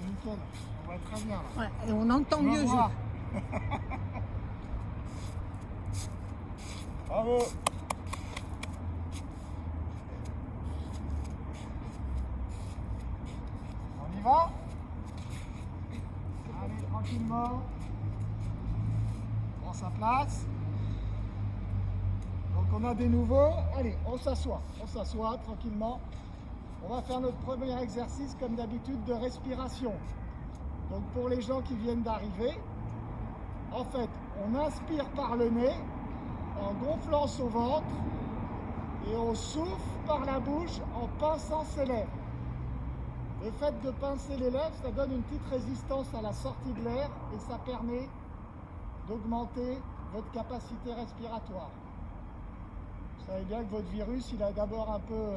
c'est nickel. On voit très bien là. Ouais, et on entend Je me mieux. vois. Bravo. On y va? Allez, tranquillement. Prends sa place. Donc on a des nouveaux. Allez, on s'assoit tranquillement. On va faire notre premier exercice comme d'habitude de respiration. Donc pour les gens qui viennent d'arriver, en fait, on inspire par le nez en gonflant son ventre et on souffle par la bouche en pinçant ses lèvres. Le fait de pincer les lèvres, ça donne une petite résistance à la sortie de l'air et ça permet d'augmenter votre capacité respiratoire. Vous savez bien que votre virus, il a d'abord un peu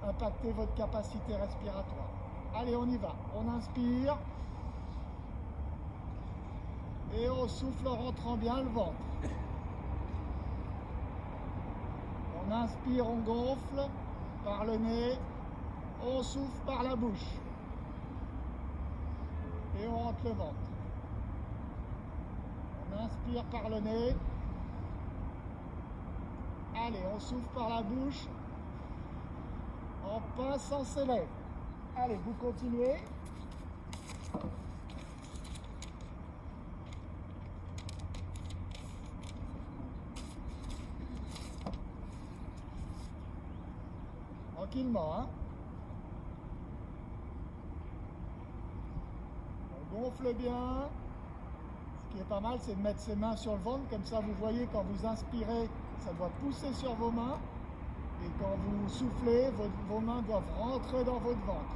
impacté votre capacité respiratoire. Allez, on y va. On inspire et on souffle en rentrant bien le ventre. On inspire, on gonfle par le nez, on souffle par la bouche et on rentre le ventre. On inspire par le nez. Allez, on souffle par la bouche en pinçant ses lèvres. Allez, vous continuez. Tranquillement, hein. On gonfle bien. Ce qui est pas mal, c'est de mettre ses mains sur le ventre, comme ça vous voyez quand vous inspirez, ça doit pousser sur vos mains. Et quand vous soufflez, vos mains doivent rentrer dans votre ventre.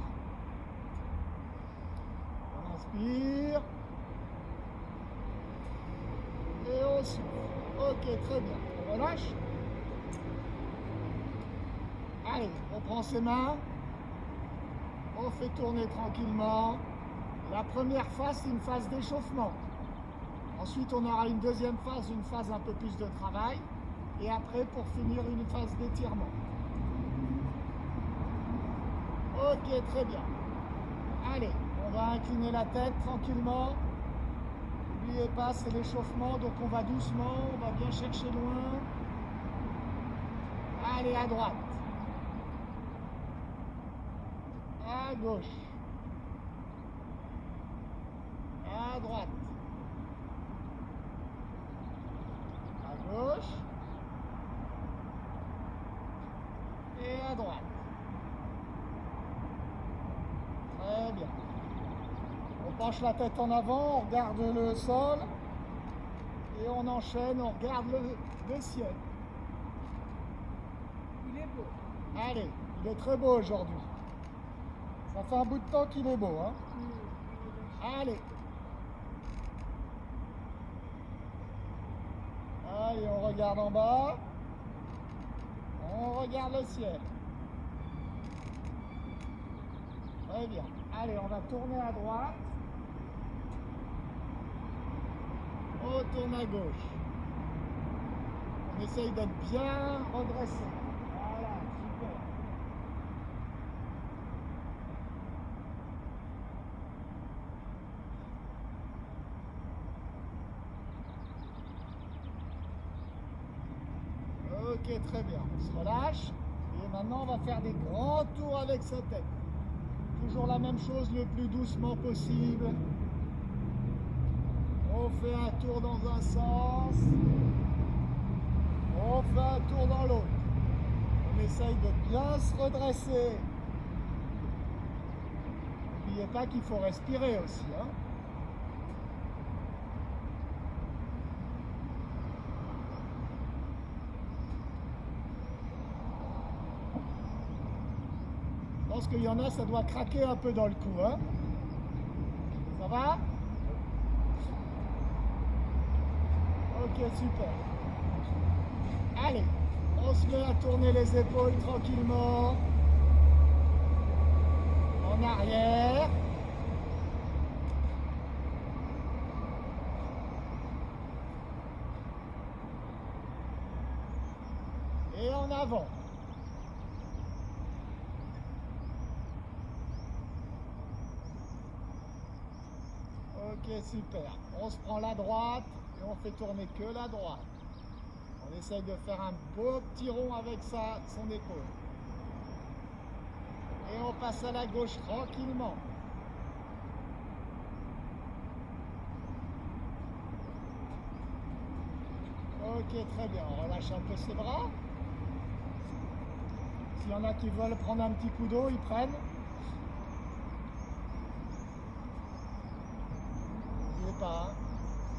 On inspire. Et on souffle. Ok, très bien. On relâche. Allez, on prend ses mains. On fait tourner tranquillement. La première phase, c'est une phase d'échauffement. Ensuite, on aura une deuxième phase, une phase un peu plus de travail. Et après, pour finir, une phase d'étirement. Ok, très bien. Allez, on va incliner la tête tranquillement. N'oubliez pas, c'est l'échauffement, donc on va doucement, on va bien chercher loin. Allez, à droite. À gauche. À droite. À gauche. Et à droite. Très bien. On penche la tête en avant, on regarde le sol et on enchaîne, on regarde le ciel. Il est beau. Allez, il est très beau aujourd'hui. Ça fait un bout de temps qu'il est beau, hein? Allez. Allez, on regarde en bas. On regarde le ciel. Très bien. Allez, on va tourner à droite. On tourne à gauche. On essaye d'être bien redressé. Voilà, super. Ok, très bien. On se relâche. Et maintenant, on va faire des grands tours avec sa tête. Toujours la même chose, le plus doucement possible. On fait un tour dans un sens. On fait un tour dans l'autre. On essaye de bien se redresser. N'oubliez pas qu'il faut respirer aussi, hein. Je pense qu'il y en a, ça doit craquer un peu dans le cou, hein. Ça va? Ok, super. Allez, on se met à tourner les épaules tranquillement. En arrière. Et en avant. Ok, super. On se prend la droite et on fait tourner que la droite. On essaye de faire un beau petit rond avec son épaule. Et on passe à la gauche tranquillement. Ok, très bien. On relâche un peu ses bras. S'il y en a qui veulent prendre un petit coup d'eau, ils prennent. N'oubliez pas, hein.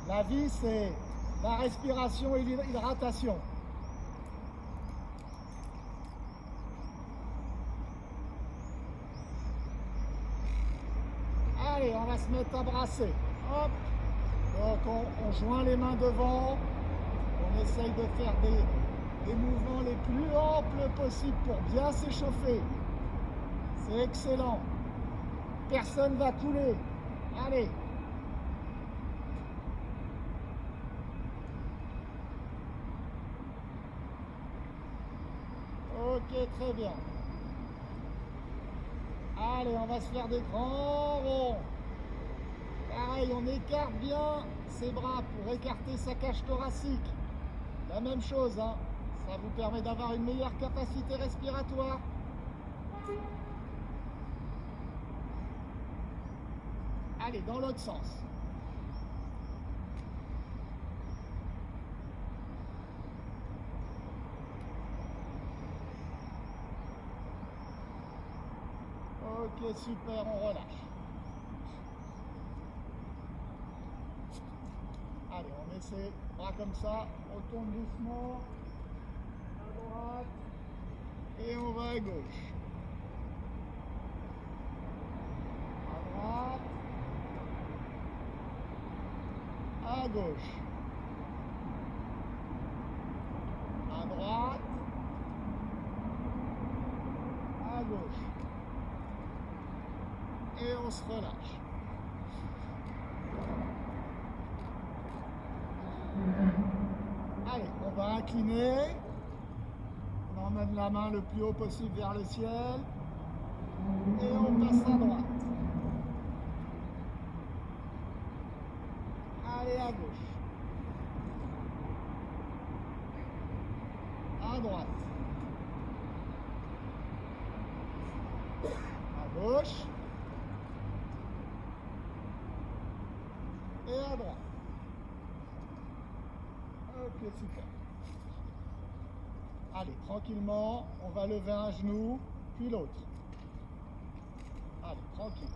La vie, c'est la respiration et l'hydratation. Allez, on va se mettre à brasser. Hop. Donc on joint les mains devant. On essaye de faire des mouvements les plus amples possibles pour bien s'échauffer. C'est excellent. Personne ne va couler. Allez. Ok, très bien. Allez, on va se faire des grands ronds. Pareil, on écarte bien ses bras pour écarter sa cage thoracique. La même chose, hein. Ça vous permet d'avoir une meilleure capacité respiratoire. Allez, dans l'autre sens. Ok, super, on relâche. Allez, on essaie, bras comme ça, on tourne doucement, à droite, et on va à gauche. À droite, à gauche. À droite, à gauche. Et on se relâche. Allez, on va incliner. On emmène la main le plus haut possible vers le ciel. Et on passe à droite. Allez, à gauche. À droite. À gauche. Et à droite. Ok, super. Allez, tranquillement, on va lever un genou, puis l'autre. Allez, tranquille.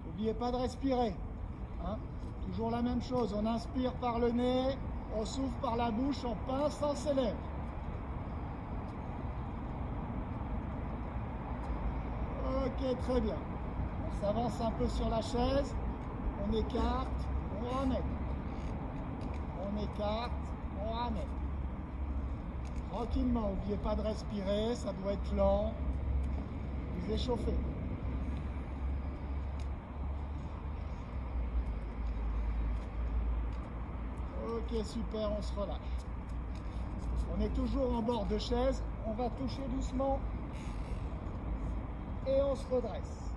N'oubliez pas de respirer. Hein? Toujours la même chose, on inspire par le nez, on souffle par la bouche en pinçant ses lèvres. Ok, très bien. On s'avance un peu sur la chaise, on écarte, on ramène. On écarte, on ramène. Tranquillement, n'oubliez pas de respirer, ça doit être lent. Vous échauffez. Ok, super, on se relâche. On est toujours en bord de chaise, on va toucher doucement et on se redresse.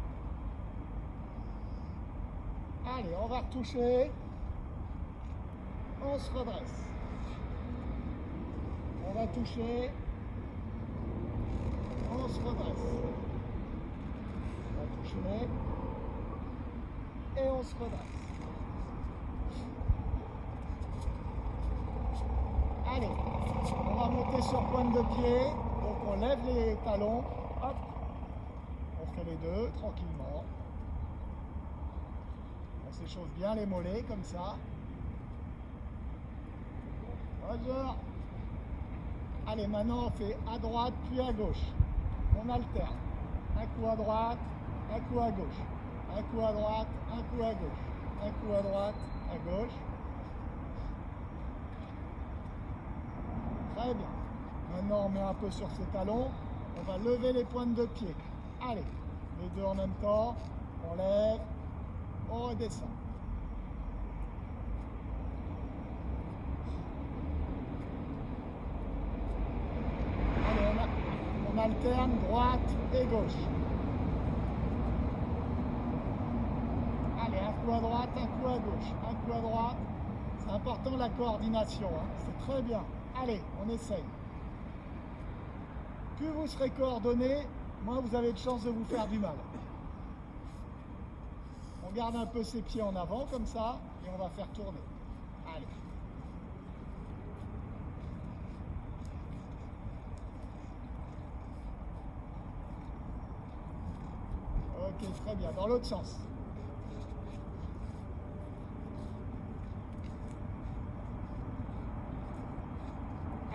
Allez, on va retoucher. On se redresse. On va toucher. On se redresse. On va toucher. Et on se redresse. Allez, on va monter sur pointe de pied. Donc on lève les talons. Hop. On fait les deux tranquillement. On s'échauffe bien les mollets comme ça. Roger. Allez, maintenant on fait à droite puis à gauche. On alterne. Un coup à droite, un coup à gauche. Un coup à droite, un coup à gauche. Un coup à droite, à gauche. Très bien. Maintenant on met un peu sur ses talons. On va lever les pointes de pied. Allez, les deux en même temps. On lève, on redescend. On alterne droite et gauche. Allez, coup à droite, un coup à gauche, un coup à droite. C'est important la coordination, hein. C'est très bien. Allez, on essaye. Plus vous serez coordonné, moins vous avez de chances de vous faire du mal. On garde un peu ses pieds en avant comme ça et on va faire tourner. Allez. Ok, très bien. Dans l'autre sens.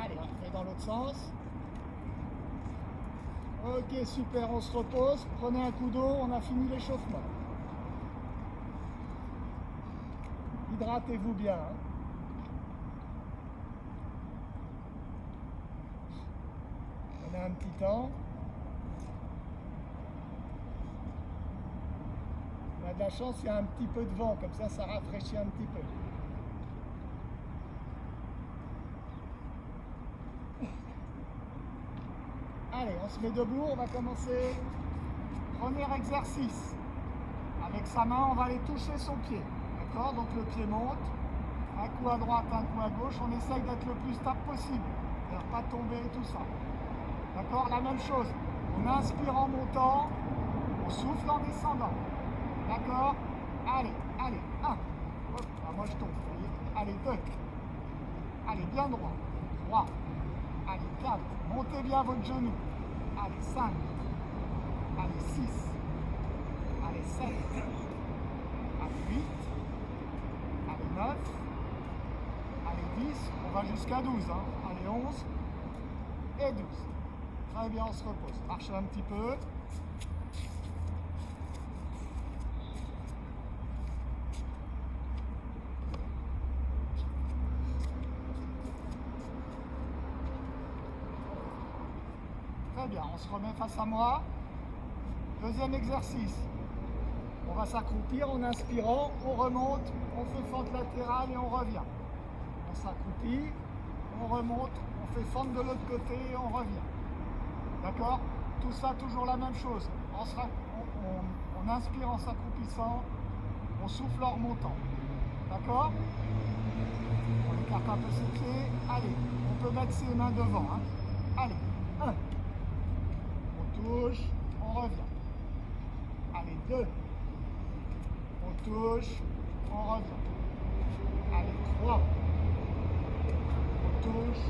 Allez, on fait dans l'autre sens. Ok, super, on se repose. Prenez un coup d'eau, on a fini l'échauffement. Hydratez-vous bien. Hein. On a un petit temps. On a de la chance, il y a un petit peu de vent, comme ça rafraîchit un petit peu. Allez, on se met debout, on va commencer. Premier exercice. Avec sa main, on va aller toucher son pied. D'accord? Donc le pied monte. Un coup à droite, un coup à gauche. On essaye d'être le plus stable possible. C'est-à-dire pas tomber et tout ça. D'accord? La même chose. On inspire en montant. On souffle en descendant. D'accord? Allez, allez. 1. Hop, ah, moi je tombe. Allez, 2. Allez, bien droit. 3. Allez, 4. Montez bien votre genou. Allez, 5. Allez, 6. Allez, 7. Allez, 8. Allez, 9. Allez, 10. On va jusqu'à 12. Hein. Allez, 11. Et 12. Très bien, on se repose. Marchez un petit peu. Très bien, on se remet face à moi. Deuxième exercice. On va s'accroupir en inspirant, on remonte, on fait fente latérale et on revient. On s'accroupit, on remonte, on fait fente de l'autre côté et on revient. D'accord? Tout ça, toujours la même chose. On inspire en s'accroupissant, on souffle en remontant. D'accord? On écarte un peu ses pieds. Allez, on peut mettre ses mains devant. Hein. Allez, 1. On touche, on revient. Allez, 2. On touche, on revient. Allez, 3. On touche,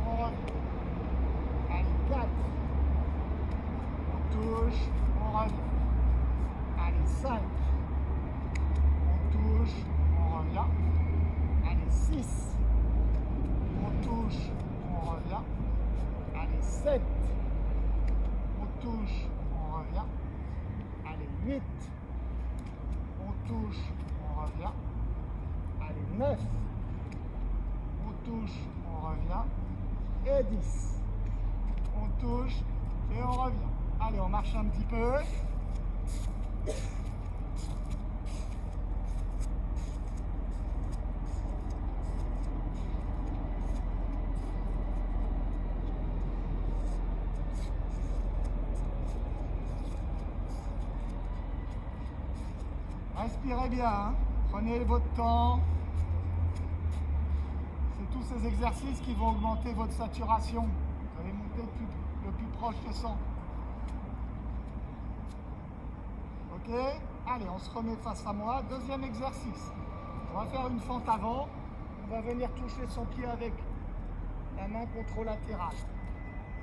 on revient. Allez, 4. On touche, on revient. Allez, 5. On touche, on revient. Allez, 6. On touche, on revient. Allez, 7. On touche, on revient. Allez, 8. On touche, on revient. Allez, 9. On touche, on revient. Et 10. On touche et on revient. Allez, on marche un petit peu. Respirez bien, hein. Prenez votre temps. C'est tous ces exercices qui vont augmenter votre saturation. Vous allez monter le plus proche de 100. Ok? Allez, on se remet face à moi. Deuxième exercice. On va faire une fente avant. On va venir toucher son pied avec la main contralatérale.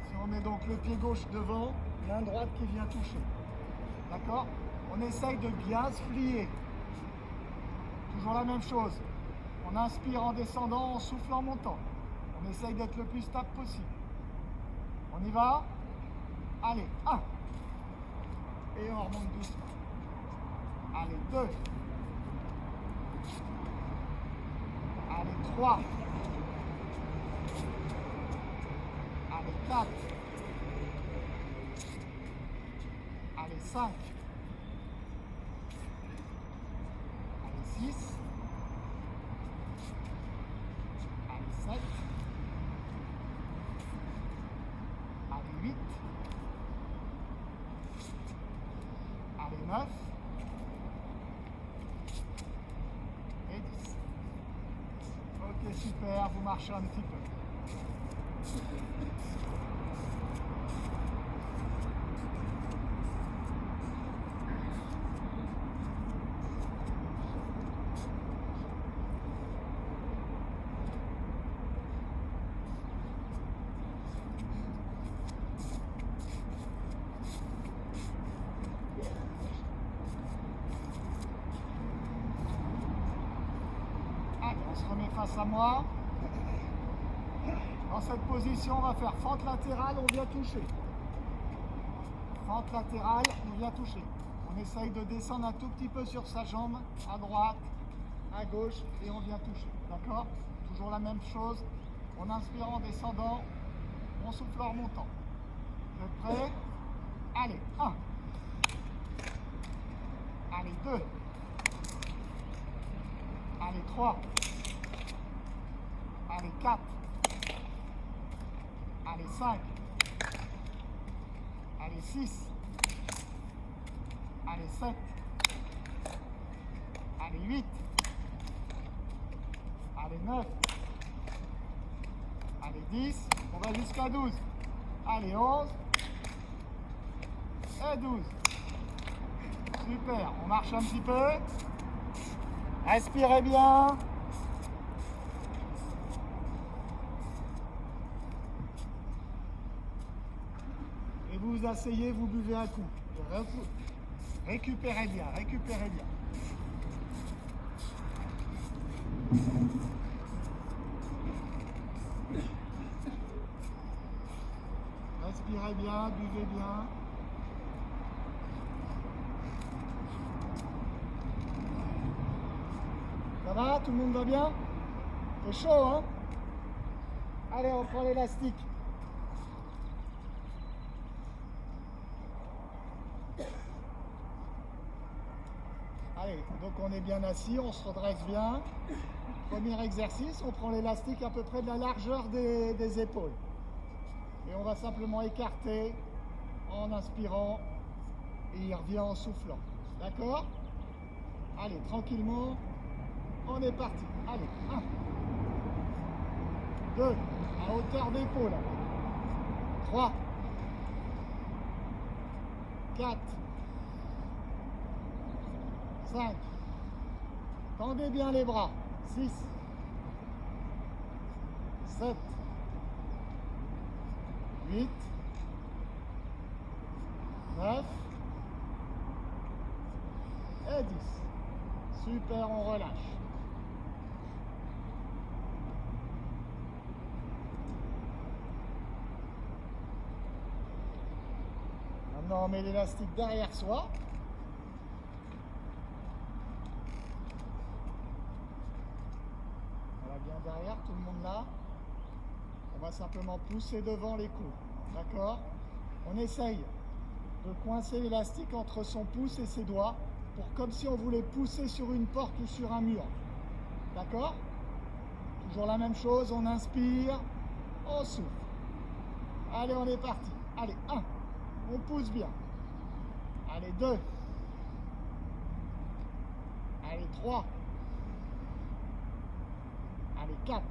Si on met donc le pied gauche devant, main droite qui vient toucher. D'accord? On essaye de bien se plier. Toujours la même chose. On inspire en descendant, on souffle en montant. On essaye d'être le plus stable possible. On y va? Allez, 1. Et on remonte doucement. Allez, 2. Allez, 3. Allez, 4. Allez, 5. Allez, 6. Allez, 7. Allez, 8. Allez, 9. Ok, super, vous marchez un petit peu. Allez, on se remet face à moi. Dans cette position, on va faire fente latérale, on vient toucher. Fente latérale, on vient toucher. On essaye de descendre un tout petit peu sur sa jambe, à droite, à gauche, et on vient toucher. D'accord? Toujours la même chose. On inspire en descendant, on souffle en remontant. Vous êtes prêts? Allez, 1. Allez, 2. Allez, 3. Allez, 4. Allez, 5. Allez, 6. Allez, 7. Allez, 8. Allez, 9. Allez, 10. On va jusqu'à 12. Allez, 11. Et 12. Super. On marche un petit peu. Respirez bien. Et vous vous asseyez, vous buvez un coup. Récupérez bien, récupérez bien. Respirez bien, buvez bien. Ça va? Tout le monde va bien? C'est chaud, hein? Allez, on prend l'élastique. Allez, donc on est bien assis, on se redresse bien. Premier exercice, on prend l'élastique à peu près de la largeur des épaules. Et on va simplement écarter en inspirant et il revient en soufflant. D'accord? Allez, tranquillement, on est parti. Allez, 1, 2, à hauteur d'épaule. 3, 4, 5, tendez bien les bras. 6, 7, 8, 9 et 10. Super, on relâche. Maintenant, on met l'élastique derrière soi. Voilà, bien derrière, tout le monde là. On va simplement pousser devant les coudes. D'accord? On essaye de coincer l'élastique entre son pouce et ses doigts, pour comme si on voulait pousser sur une porte ou sur un mur. D'accord? Toujours la même chose, on inspire, on souffle. Allez, on est parti. Allez, 1, on pousse bien. Allez, 2. Allez, 3. Allez, 4.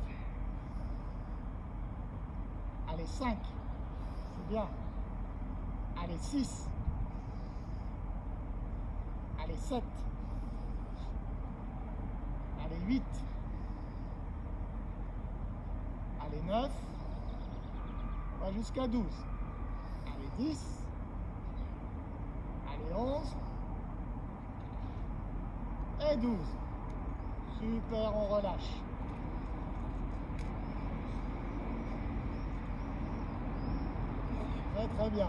Allez, 5. C'est bien. Allez, 6. Allez, 7. Allez, 8. Allez, 9. On va jusqu'à 12. Allez, 10. Allez, 11. Et 12. Super, on relâche. Très très bien.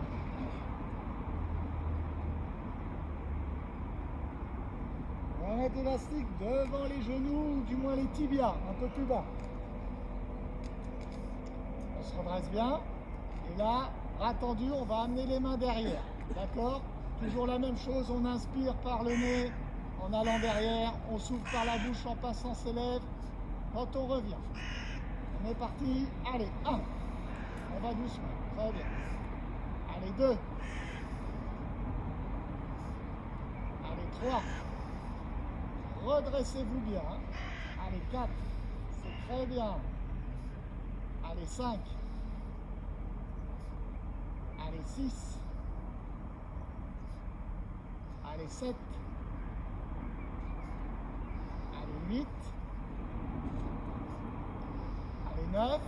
On va mettre l'élastique devant les genoux, ou du moins les tibias, un peu plus bas. On se redresse bien. Et là, bras tendu, on va amener les mains derrière. D'accord? Toujours la même chose, on inspire par le nez en allant derrière, on souffle par la bouche en passant ses lèvres. Quand on revient, on est parti. Allez, 1. On va doucement, très bien. Allez, 2. Allez, 3. Redressez-vous bien. Allez, 4. C'est Très bien. Allez, 5. Allez, 6. Allez, 7. Allez, 8. Allez, 9.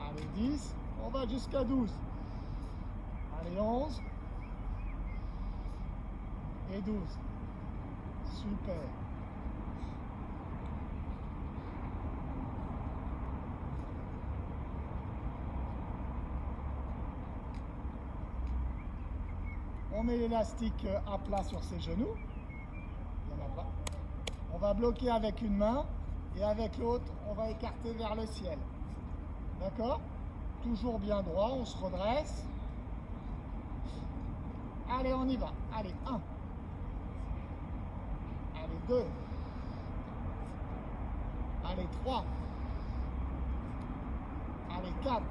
Allez, 10. On va jusqu'à 12. Allez, 11. Et 12. Super. On met l'élastique à plat sur ses genoux. Il y en a pas. On va bloquer avec une main et avec l'autre, on va écarter vers le ciel. D'accord? Toujours bien droit, on se redresse. Allez, on y va. Allez, 1. Allez, 2. Allez, 3. Allez, 4.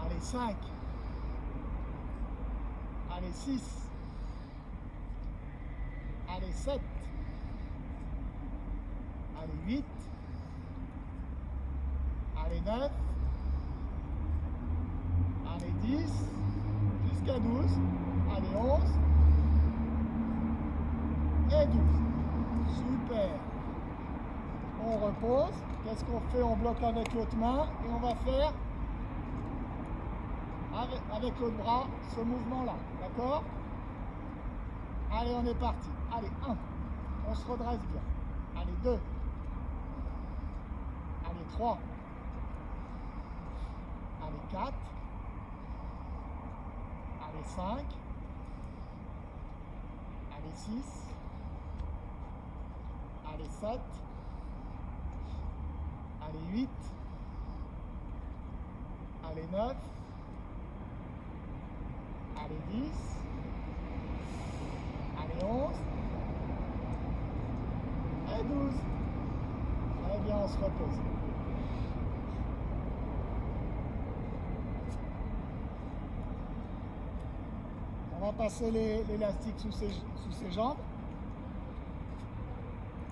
Allez, 5. Allez, 6. Allez, 7. Allez, 8. Allez, 9. Allez, 10. Jusqu'à 12. Allez, 11. Et 12. Super. On repose. Qu'est-ce qu'on fait? On bloque avec l'autre main et on va faire avec l'autre bras ce mouvement-là. D'accord? Allez, on est parti. Allez, 1. On se redresse bien. Allez, 2. Allez, 3. Allez, 4. Allez, 5. Allez, 6. Allez, 7. Allez, 8. Allez, 9. Allez, 10. Allez, 11. Et 12. Très bien, on se repose. On va passer l'élastique sous ses jambes.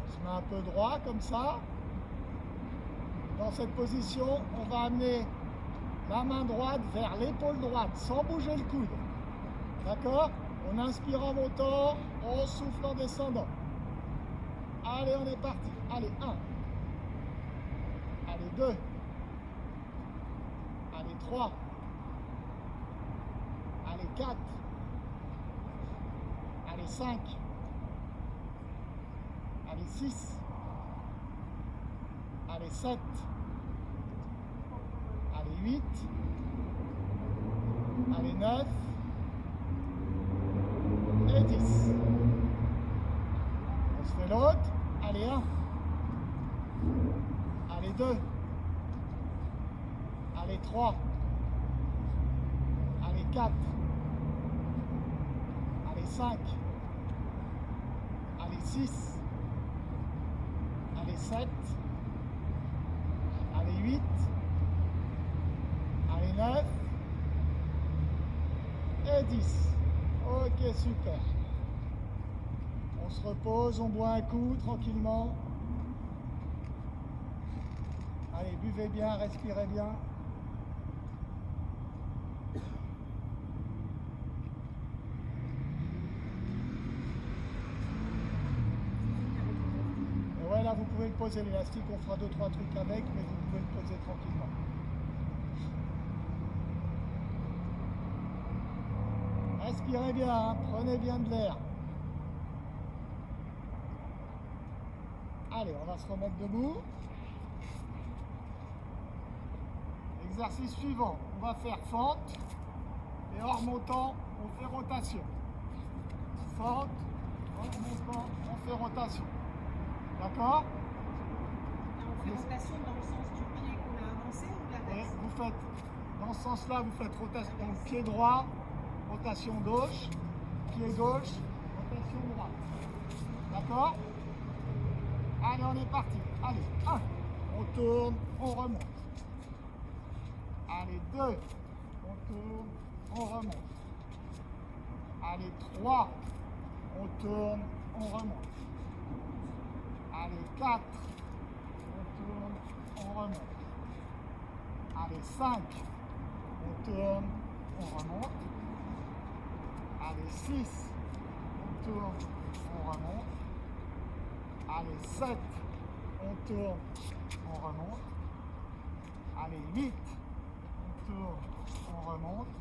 On se met un peu droit comme ça. Dans cette position, on va amener la main droite vers l'épaule droite sans bouger le coude. D'accord? On inspire en montant, on souffle en descendant. Allez, on est parti. Allez, 1. Allez, 2. Allez, 3. Allez, 4. Allez, 5. Allez, 6. Allez, 7. Allez, 8. Allez, 9. Et 10. On se fait l'autre. Allez, 1. Allez, 2. Allez, 3. Allez, 4. Allez, 5. Allez, 6. Allez, 7. Allez, 8. Allez, 9. Et 10. Ok, super. On se repose, on boit un coup tranquillement. Allez, buvez bien, respirez bien. Et ouais, là, vous pouvez le poser l'élastique, on fera 2-3 trucs avec, mais vous pouvez le poser tranquillement. Respirez bien, hein, prenez bien de l'air. Allez, on va se remettre debout. Exercice suivant, on va faire fente et en remontant, on fait rotation. Fente, en remontant, on fait rotation. D'accord? On fait rotation dans le sens du pied qu'on a avancé ou de la Et tête? vous faites, dans ce sens-là, vous faites rotation, donc pied droit, rotation gauche, pied gauche, rotation droite. D'accord? Allez, on est parti. Allez, 1, on tourne, on remonte. Allez, 2, on tourne, on remonte. Allez, 3, on tourne, on remonte. Allez, 4. On tourne, on remonte. Allez, 5. On tourne, on remonte. Allez, 6. On tourne, on remonte. Allez, 7. On tourne, on remonte. Allez, 8. On tourne, on remonte.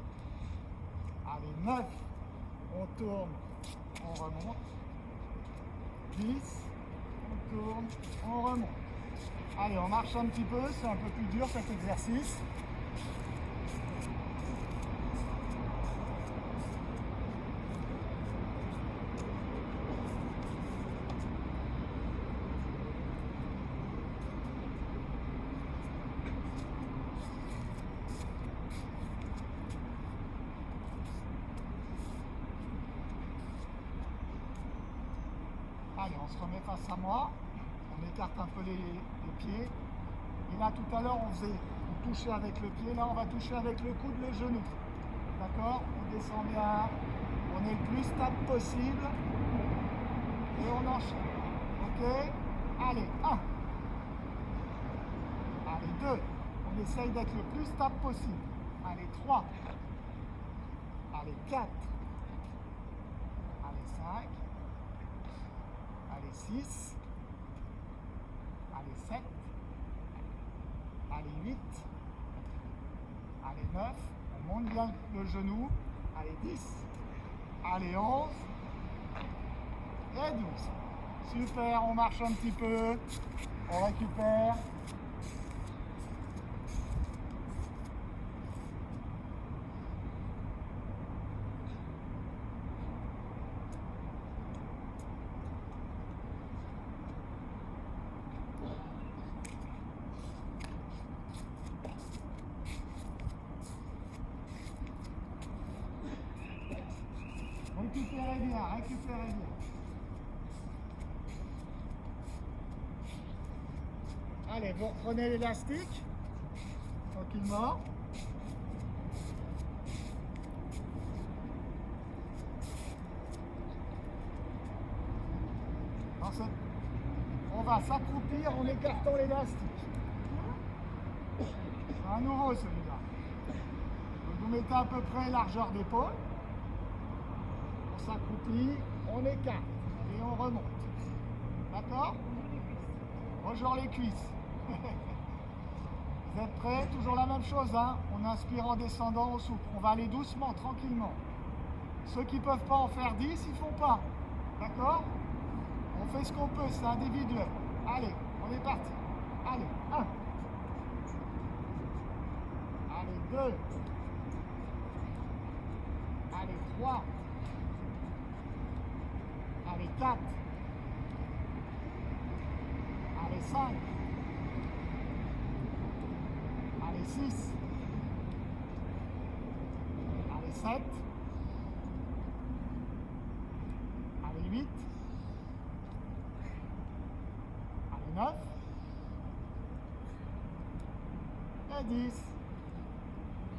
Allez, 9. On tourne, on remonte. 10. On tourne, on remonte. Allez, on marche un petit peu, c'est un peu plus dur cet exercice. Allez, on se remet face à moi, on écarte un peu les pieds. Et là, tout à l'heure, on touchait avec le pied. Là, on va toucher avec le coude, le genou. D'accord? On descend bien, on est le plus stable possible. Et on enchaîne. Ok? Allez, 1. Allez, 2. On essaye d'être le plus stable possible. Allez, 3. Allez, 4. Allez, 5. Allez, 6. Allez, 7. Allez, 8. Allez, 9. On monte bien le genou. Allez, 10. Allez, 11. Et 12. Super, on marche un petit peu. On récupère. Récupérez bien, récupérez bien. Allez, vous reprenez l'élastique, tranquillement. On va s'accroupir en écartant l'élastique. C'est un nouveau celui-là. Vous mettez à peu près largeur d'épaule. On s'accroupit, on écarte et on remonte. D'accord? Rejoins les cuisses. Vous êtes prêts? Toujours la même chose, hein? On inspire en descendant, on souffle. On va aller doucement, tranquillement. Ceux qui ne peuvent pas en faire 10, ils ne font pas. D'accord? On fait ce qu'on peut, c'est individuel. Allez, on est parti. Allez, 1. Allez, 2. Allez, 3. Allez, 4. Allez, 5. Allez, 6. Allez, 7. Allez, 8. Allez, 9. Et 10.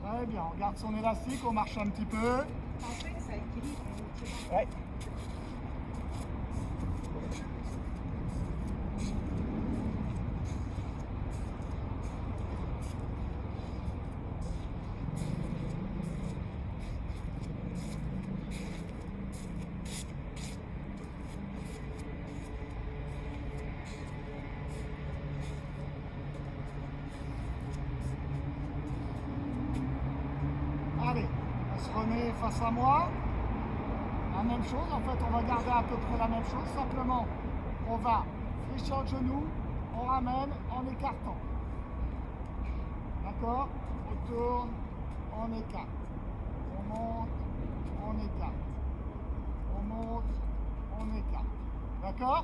Très bien, on garde son élastique, on marche un petit peu. En fait, ça équilibre. Ouais. Allez, on se remet face à moi. La même chose, en fait, on va garder à peu près la même chose. Simplement, on va fléchir le genou, on ramène en écartant. D'accord? On tourne, on écarte. On monte, on écarte. On monte, on écarte. D'accord?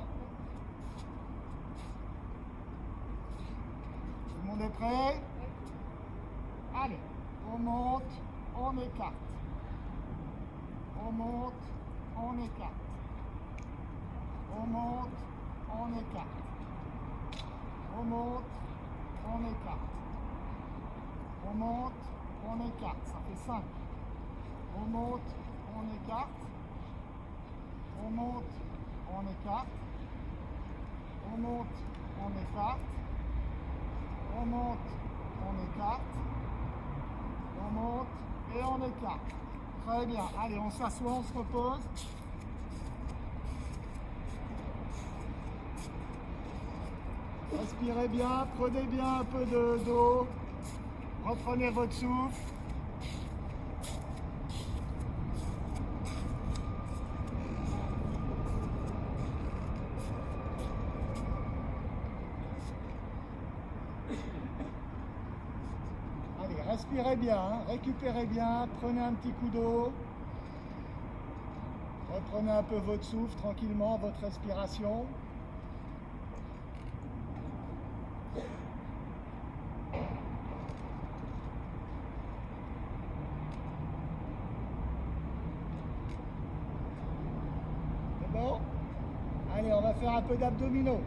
Tout le monde est prêt? Allez, on monte, on écarte. On monte, on écarte. On monte, on écarte. On monte, on écarte. On monte, on écarte. Ça fait 5. On monte, on écarte. On monte, on écarte. On monte, on écarte. On monte, on écarte. On monte et on écarte. Très bien. Allez, on s'assoit, on se repose. Respirez bien, prenez bien un peu d'eau. Reprenez votre souffle. Allez, respirez bien, hein, récupérez bien, prenez un petit coup d'eau. Reprenez un peu votre souffle tranquillement, votre respiration. Bon, allez, on va faire un peu d'abdominaux.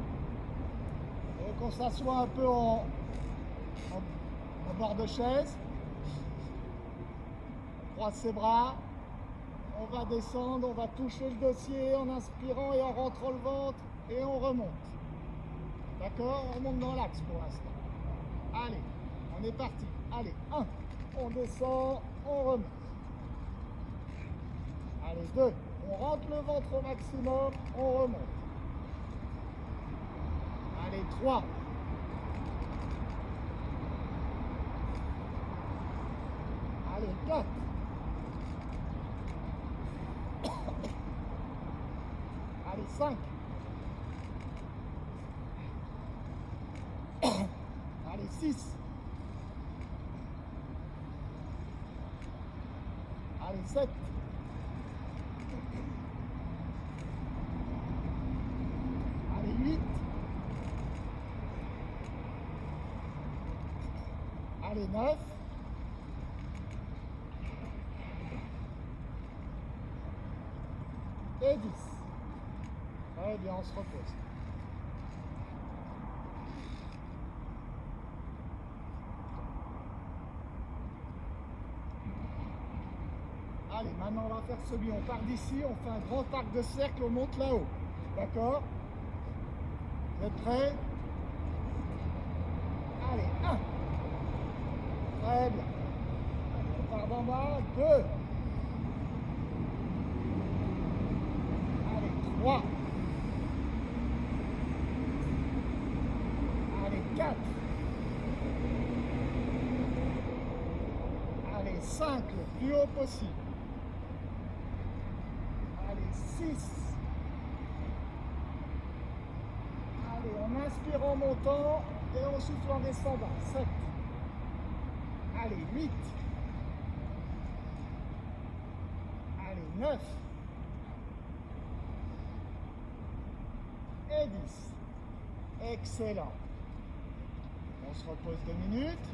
Donc on s'assoit un peu en bord de chaise. On croise ses bras. On va descendre, on va toucher le dossier en inspirant et en rentrant le ventre et on remonte. D'accord? On remonte dans l'axe pour l'instant. Allez, on est parti. Allez, 1. On descend, on remonte. Allez, 2. On rentre le ventre au maximum, on remonte. Allez, 3. Allez, 4. Allez, 5. Allez, 6. Allez, 7. Allez, 8. Allez, 9. Et 10. Très bien, on se repose. Allez, maintenant on va faire celui, on part d'ici, on fait un grand arc de cercle, on monte là-haut. D'accord? Vous êtes prêts? Allez, 1. Très bien. Allez, on part d'en bas, 2. Allez, 3. Allez, 4. Allez, 5, le plus haut possible. Allez, 6. Allez, on inspire en montant et on souffle en descendant. 7. Allez, 8. Allez, 9. Et 10. Excellent. On se repose 2 minutes.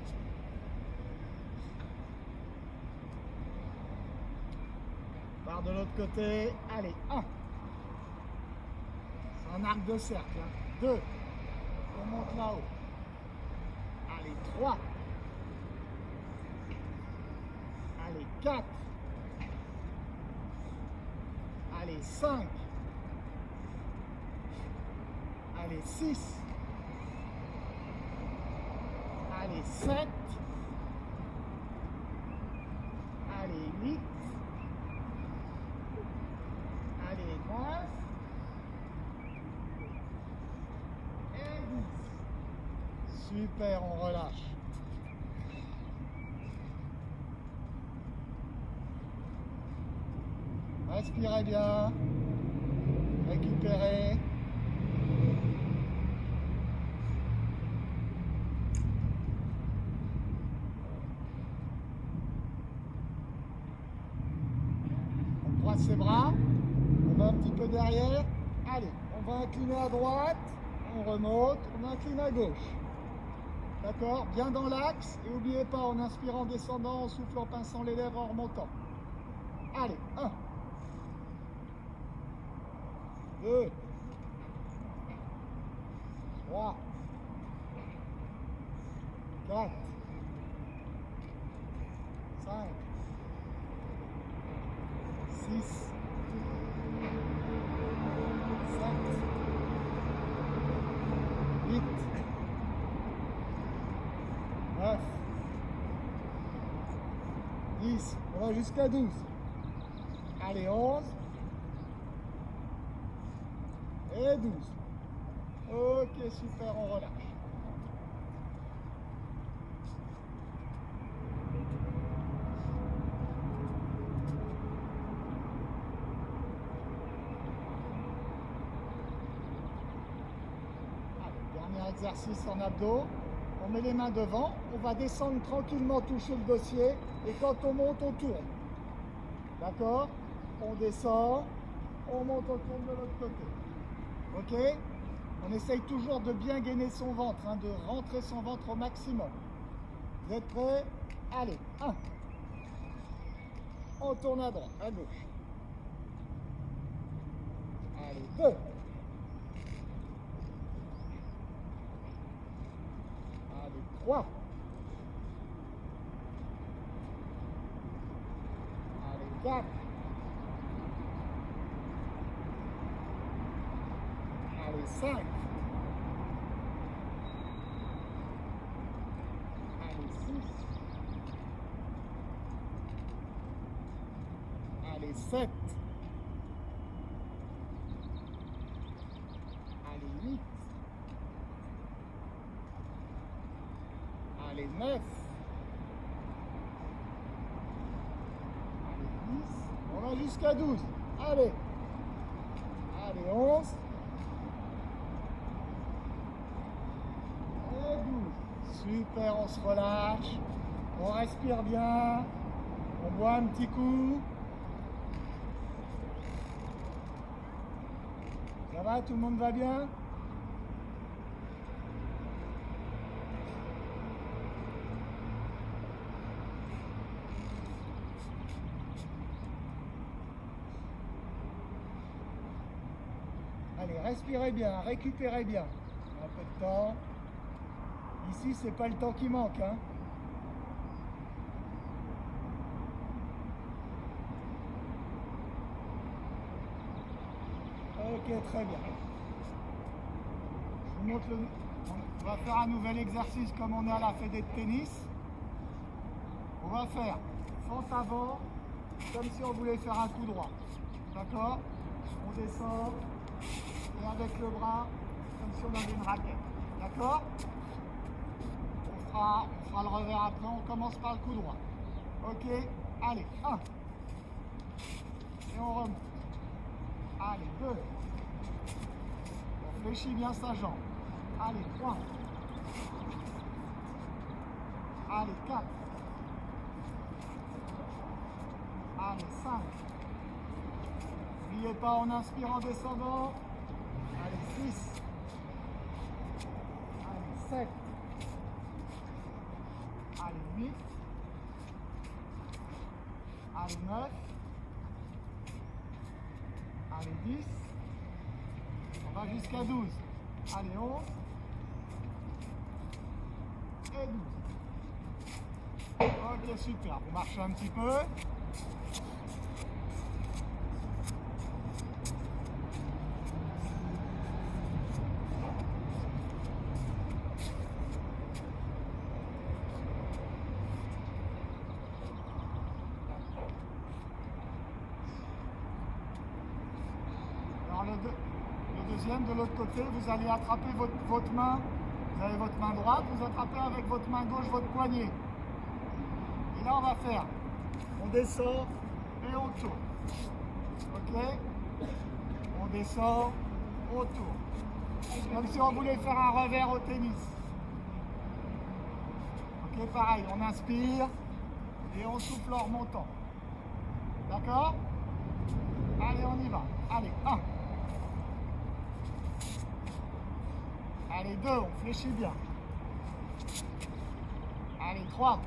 Part de l'autre côté. Allez, 1. C'est un arc de cercle. 2. On monte là-haut. Allez, 3. Allez, 4. Allez, 5. Allez, 6. Allez, 7. Allez, 8. Allez, 9. Et 10. Super, on relâche. Respirez bien. Récupérez. On croise ses bras. On va un petit peu derrière. Allez, on va incliner à droite. On remonte. On incline à gauche. D'accord? Bien dans l'axe. Et n'oubliez pas, en inspirant, en descendant, en soufflant, en pinçant les lèvres, en remontant. Allez, 1. 2. 3. 4. 5. 6. 7. 10. On va jusqu'à 12. Allez, 11. Et 12. Ok, super, on relâche. Dernier exercice en abdos. On met les mains devant, on va descendre tranquillement, toucher le dossier, et quand on monte, on tourne. D'accord? On descend, on monte, on tourne de l'autre côté. Ok? On essaye toujours de bien gainer son ventre, hein, de rentrer son ventre au maximum. Vous êtes prêts? Allez, 1. On tourne à droite, à gauche. Allez, 2. Allez, 3. Allez, 4. Allez, 5. Allez, 6. Allez, 7. Allez, 8. Allez, 9. Allez, 10. On va jusqu'à 12. Allez. Allez, 11. Et 12. Super, on se relâche. On respire bien. On boit un petit coup. Ça va, tout le monde va bien? Allez, respirez bien, récupérez bien. Un peu de temps. Ici, c'est pas le temps qui manque, hein. Ok, très bien. Je vous montre on va faire un nouvel exercice comme on est à la fédé de tennis. On va faire fente avant, comme si on voulait faire un coup droit. D'accord? On descend et avec le bras, comme si on avait une raquette. D'accord? On fera le revers après, on commence par le coup droit. Ok? Allez, 1. Et on remonte. Allez, 2. On fléchit bien sa jambe. Allez, 3. Allez, 4. Allez, 5. N'oubliez pas, on inspire en descendant. Allez, 6. Allez, 7. Allez, 8. Allez, 9. Allez, 10. On va jusqu'à 12. Allez, 11. Et 12. Ok, super. Vous marchez un petit peu. Alors le deuxième, de l'autre côté, vous allez attraper votre main. Vous avez votre main droite, vous attrapez avec votre main gauche votre poignet. Et là, on va faire. On descend et on tourne. Ok? On descend, on tourne. Comme si on voulait faire un revers au tennis. Ok, pareil, on inspire et on souffle en remontant. D'accord? Allez, on y va. Allez, 1. Allez, 2, on fléchit bien. Allez, 3.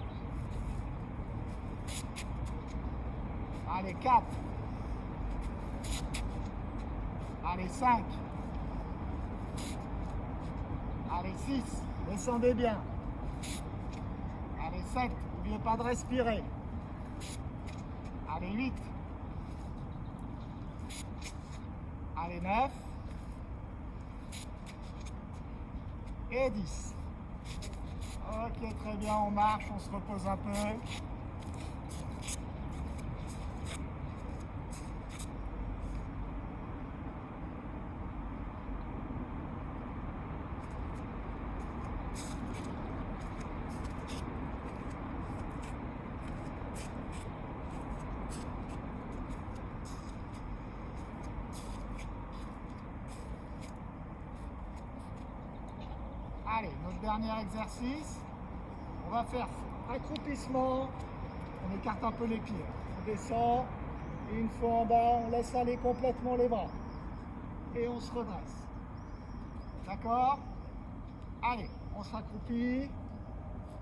Allez, 4. Allez, 5. Allez, 6. Descendez bien. Allez, 7. N'oubliez pas de respirer. Allez, 8. Allez, 9. Et 10. Ok, très bien, on marche, on se repose un peu. Allez, notre dernier exercice. On va faire accroupissement. On écarte un peu les pieds. On descend. Et une fois en bas, on laisse aller complètement les bras. Et on se redresse. D'accord? Allez, on s'accroupit.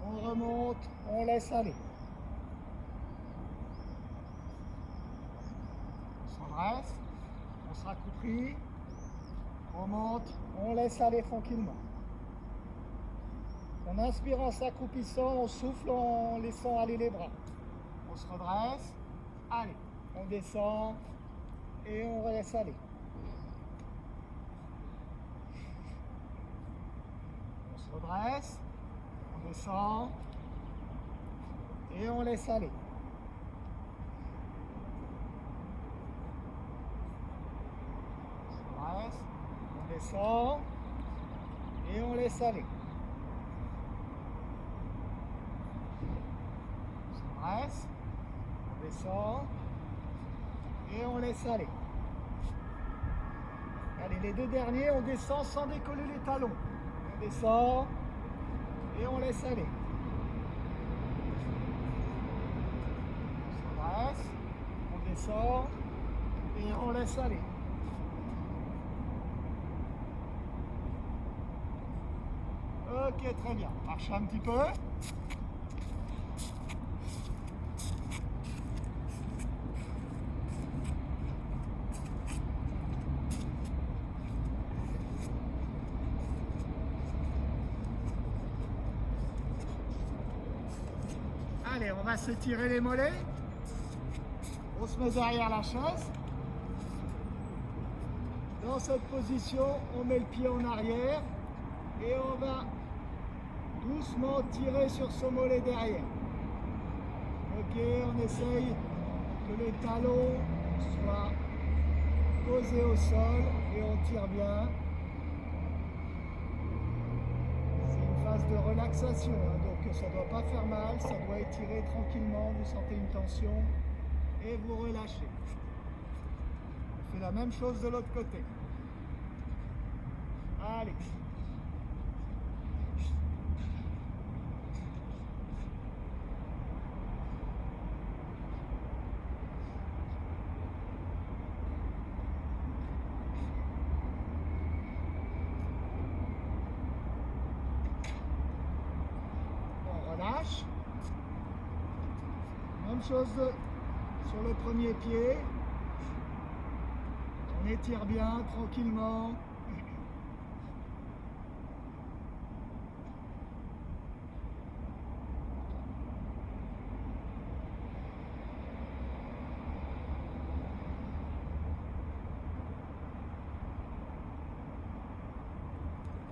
On remonte. On laisse aller. On se redresse. On se raccroupit. On monte. On laisse aller tranquillement. On inspire en s'accroupissant, on souffle en laissant aller les bras. On se redresse. Allez, on descend et on laisse aller. On se redresse, on descend et on laisse aller. On se redresse, on descend et on laisse aller. On descend et on laisse aller. Allez, les deux derniers, on descend sans décoller les talons. On descend et on laisse aller. On se redresse, on descend et on laisse aller. Ok, très bien. Marchez un petit peu. Allez, on va s'étirer les mollets. On se met derrière la chaise. Dans cette position, on met le pied en arrière et on va doucement tirer sur ce mollet derrière. Ok, on essaye que les talons soient posés au sol et on tire bien. Phase de relaxation, hein, donc ça ne doit pas faire mal, ça doit étirer tranquillement, vous sentez une tension et vous relâchez. On fait la même chose de l'autre côté. Allez. Relâche. Même chose sur le premier pied. On étire bien tranquillement.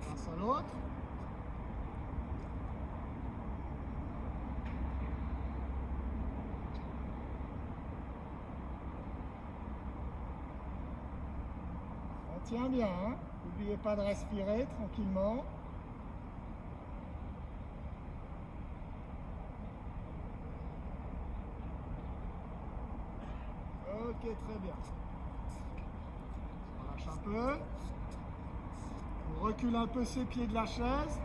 Passe à l'autre. Tiens bien, hein? N'oubliez pas de respirer tranquillement. Ok, très bien. On relâche un peu. On recule un peu ses pieds de la chaise.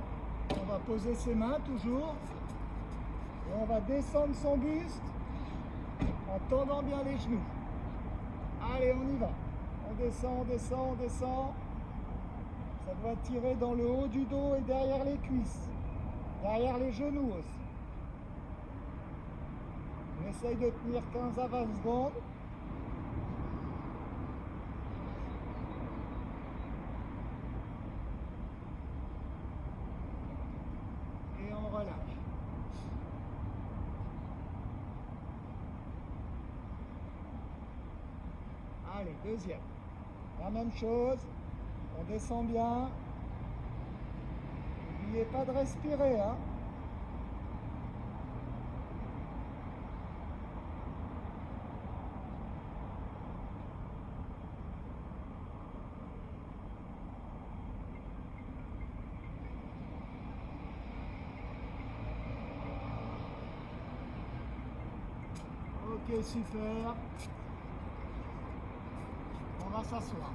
On va poser ses mains toujours. Et on va descendre son buste en tendant bien les genoux. Allez, on y va. On descend, on descend, on descend. Ça doit tirer dans le haut du dos et derrière les cuisses. Derrière les genoux aussi. On essaye de tenir 15 à 20 secondes. Et on relâche. Allez, deuxième. La même chose, on descend bien. N'oubliez pas de respirer, hein. Ok, super. On va s'asseoir.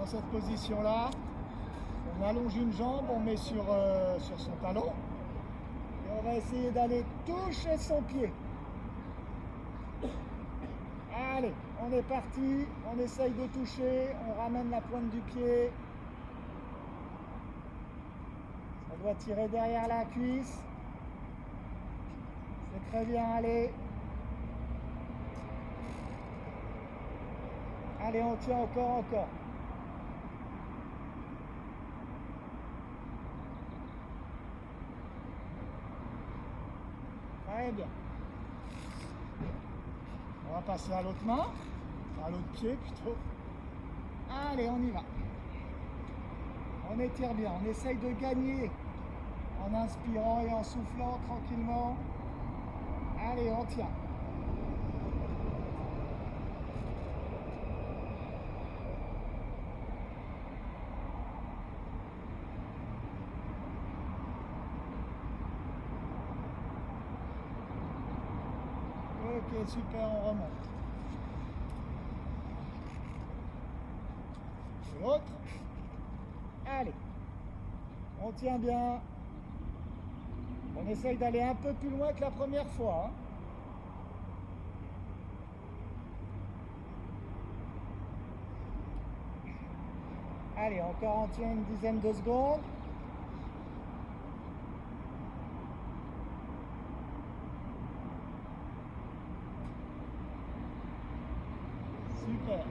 cette position-là. On allonge une jambe, on met sur son talon. Et on va essayer d'aller toucher son pied. Allez, on est parti. On essaye de toucher. On ramène la pointe du pied. Ça doit tirer derrière la cuisse. C'est très bien, allez. Allez, on tient encore. Très bien. On va passer à l'autre main, à l'autre pied plutôt. Allez, on y va. On étire bien, on essaye de gagner en inspirant et en soufflant tranquillement. Allez, on tient. Ok, super, on remonte. L'autre. Allez. On tient bien. On essaye d'aller un peu plus loin que la première fois. Hein. Allez, encore on tient une dizaine de secondes. Super.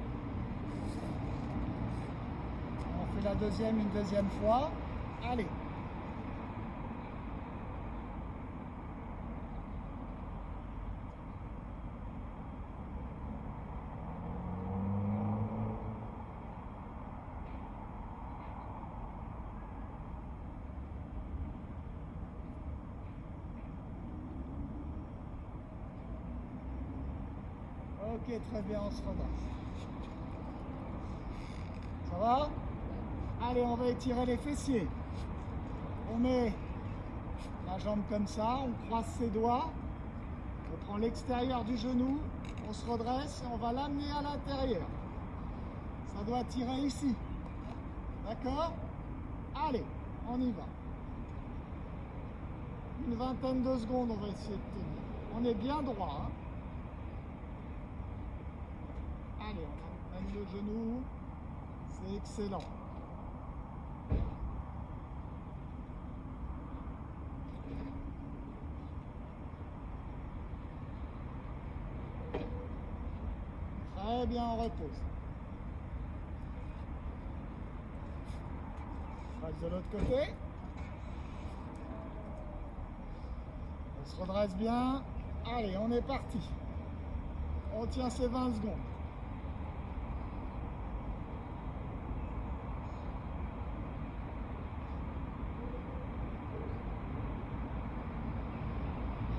On fait la deuxième une deuxième fois. Allez. Ok, très bien, on se redresse. Ça va? Allez, on va étirer les fessiers. On met la jambe comme ça, on croise ses doigts, on prend l'extérieur du genou, on se redresse et on va l'amener à l'intérieur. Ça doit tirer ici. D'accord? Allez, on y va. Une vingtaine de secondes, on va essayer de tenir. On est bien droit. Hein? Allez, on amène le genou. C'est excellent. Très bien, on repose. On passe de l'autre côté. On se redresse bien. Allez, on est parti. On tient ces 20 secondes.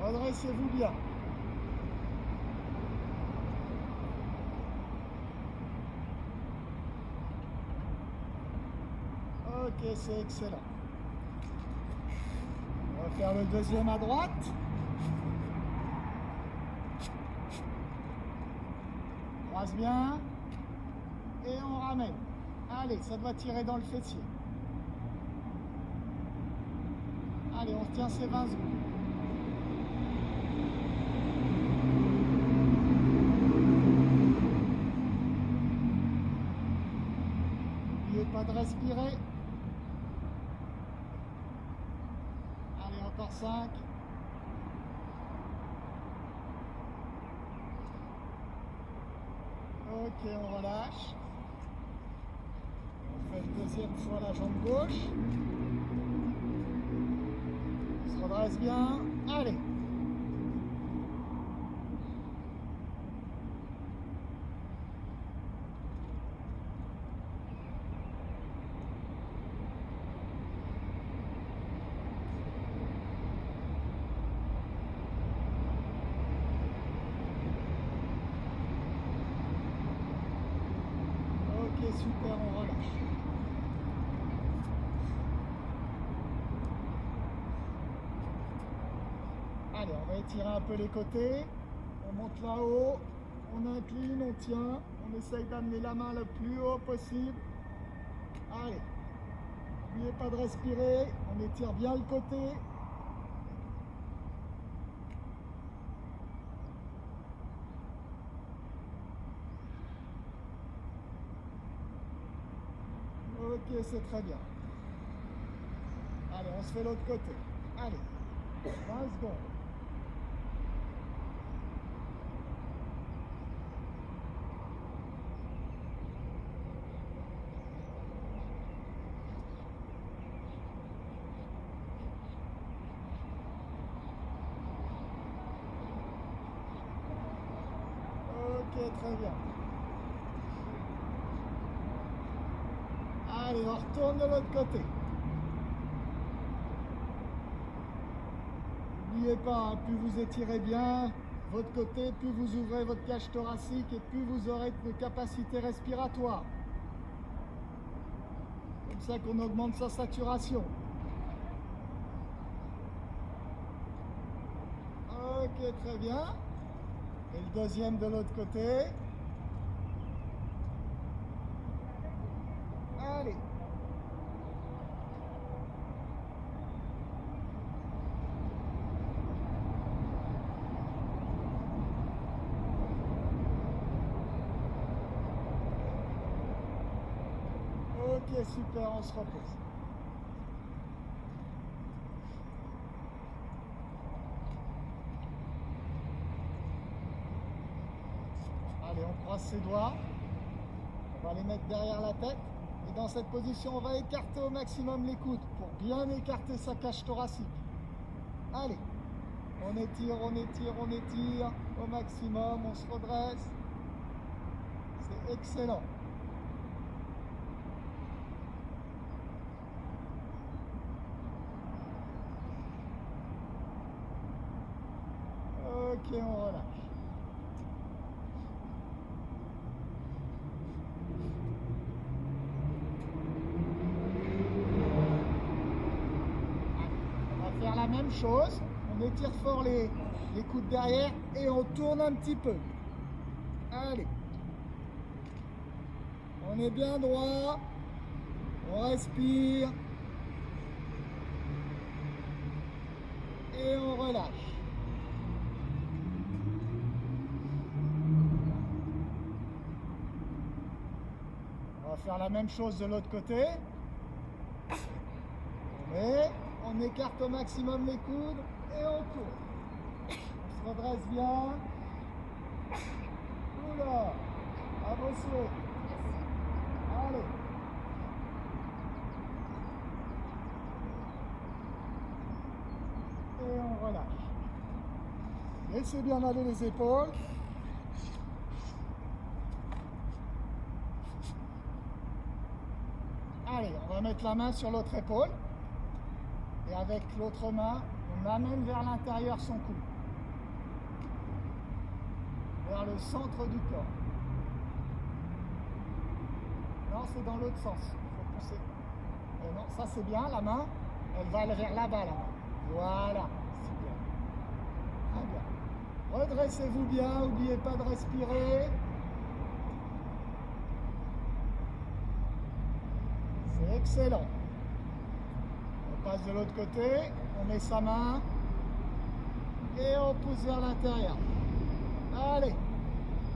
Redressez-vous bien. Ok, c'est excellent. On va faire le deuxième à droite. Croise bien. Et on ramène. Allez, ça doit tirer dans le fessier. Allez, on tient ces 20 secondes. Pas de respirer. Allez, encore 5. Ok, on relâche. On fait une deuxième fois la jambe gauche. On se redresse bien. Allez. Super, on relâche. Allez, on va étirer un peu les côtés. On monte là-haut, on incline, on tient. On essaye d'amener la main le plus haut possible. Allez. N'oubliez pas de respirer. On étire bien le côté. Ok, c'est très bien. Allez, on se fait l'autre côté. Allez, 20 secondes. Ok, très bien. Allez, on retourne de l'autre côté. N'oubliez pas, hein, plus vous étirez bien votre côté, plus vous ouvrez votre cage thoracique et plus vous aurez de capacité respiratoire. Comme ça qu'on augmente sa saturation. Ok, très bien. Et le deuxième de l'autre côté. Allez. Ok, super, on se repose. Allez, on croise ses doigts. On va les mettre derrière la tête. Et dans cette position, on va écarter au maximum les coudes pour bien écarter sa cage thoracique. Allez, on étire, on étire, on étire au maximum, on se redresse. C'est excellent. Ok, on relâche. On va faire la même chose. On étire fort les coudes derrière et on tourne un petit peu. Allez. On est bien droit. On respire. Et on relâche. On va faire la même chose de l'autre côté. On écarte au maximum les coudes et on tourne. On se redresse bien. Oula, à vos souhaits. Allez. Et on relâche. Laissez bien aller les épaules. Allez, on va mettre la main sur l'autre épaule. Et avec l'autre main, on amène vers l'intérieur son cou. Vers le centre du corps. Non, c'est dans l'autre sens. Il faut pousser. Non, ça c'est bien, la main, elle va aller vers là-bas, là. Voilà, super. Très bien. Redressez-vous bien, n'oubliez pas de respirer. C'est excellent. On passe de l'autre côté, on met sa main et on pousse vers l'intérieur. Allez,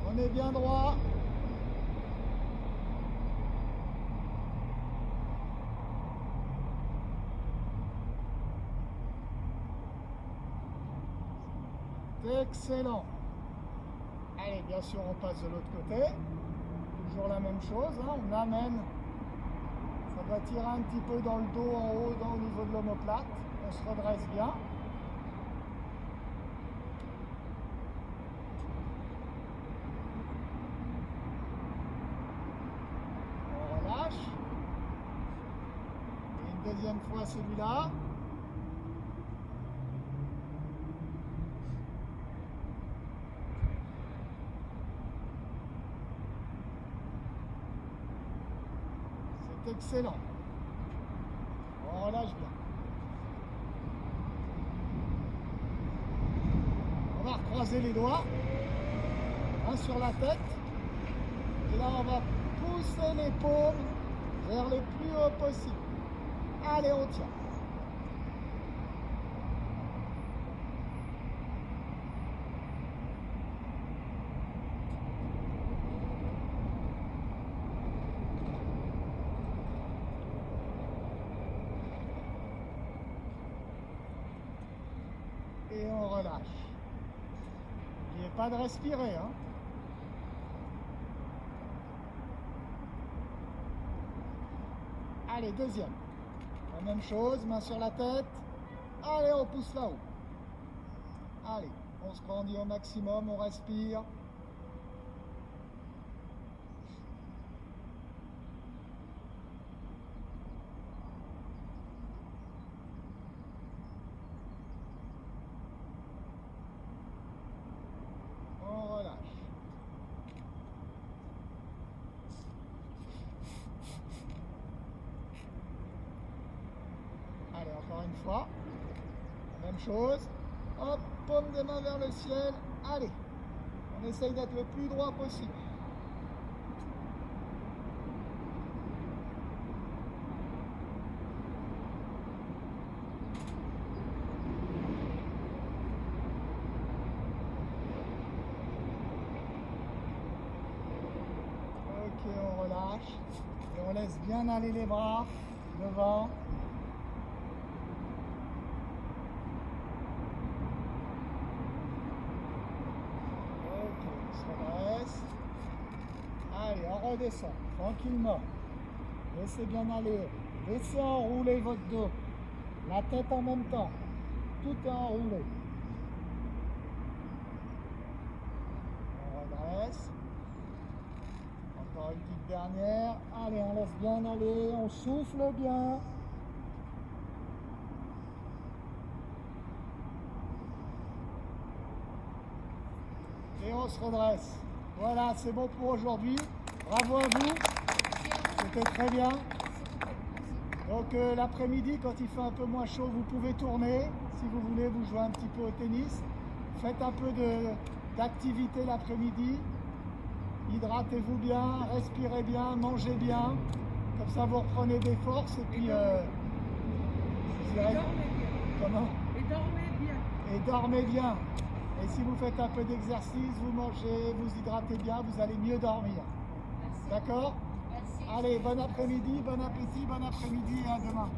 on est bien droit. C'est excellent. Allez, bien sûr, on passe de l'autre côté. Toujours la même chose, hein, on amène. Ça va tirer un petit peu dans le dos, en haut, au niveau de l'omoplate. On se redresse bien. On relâche. Et une deuxième fois celui-là. C'est excellent. On relâche bien. On va recroiser les doigts. Un sur la tête. Et là, on va pousser les paumes vers le plus haut possible. Allez, on tient. Et on relâche. N'oubliez pas de respirer, hein. Allez, deuxième. La même chose, main sur la tête. Allez, on pousse là-haut. Allez, on se grandit au maximum, on respire. On relâche. Allez, encore une fois. La même chose. Hop, paume des mains vers le ciel. Allez, on essaye d'être le plus droit possible. Ok, on relâche. Et on laisse bien aller les bras devant. Allez, on redescend tranquillement. Laissez bien aller. Laissez enrouler votre dos. La tête en même temps. Tout est enroulé. On redresse. Encore une petite dernière. Allez, on laisse bien aller. On souffle bien. Et on se redresse. Voilà, c'est bon pour aujourd'hui. Bravo à vous. C'était très bien. Donc l'après-midi, quand il fait un peu moins chaud, vous pouvez tourner. Si vous voulez, vous jouez un petit peu au tennis. Faites un peu d'activité l'après-midi. Hydratez-vous bien, respirez bien, mangez bien. Comme ça, vous reprenez des forces. Et puis, vous irez... Comment ? Et dormez bien. Et dormez bien. Et si vous faites un peu d'exercice, vous mangez, vous hydratez bien, vous allez mieux dormir. D'accord ? Merci. Allez, bon après-midi, bon appétit, bon après-midi et à demain.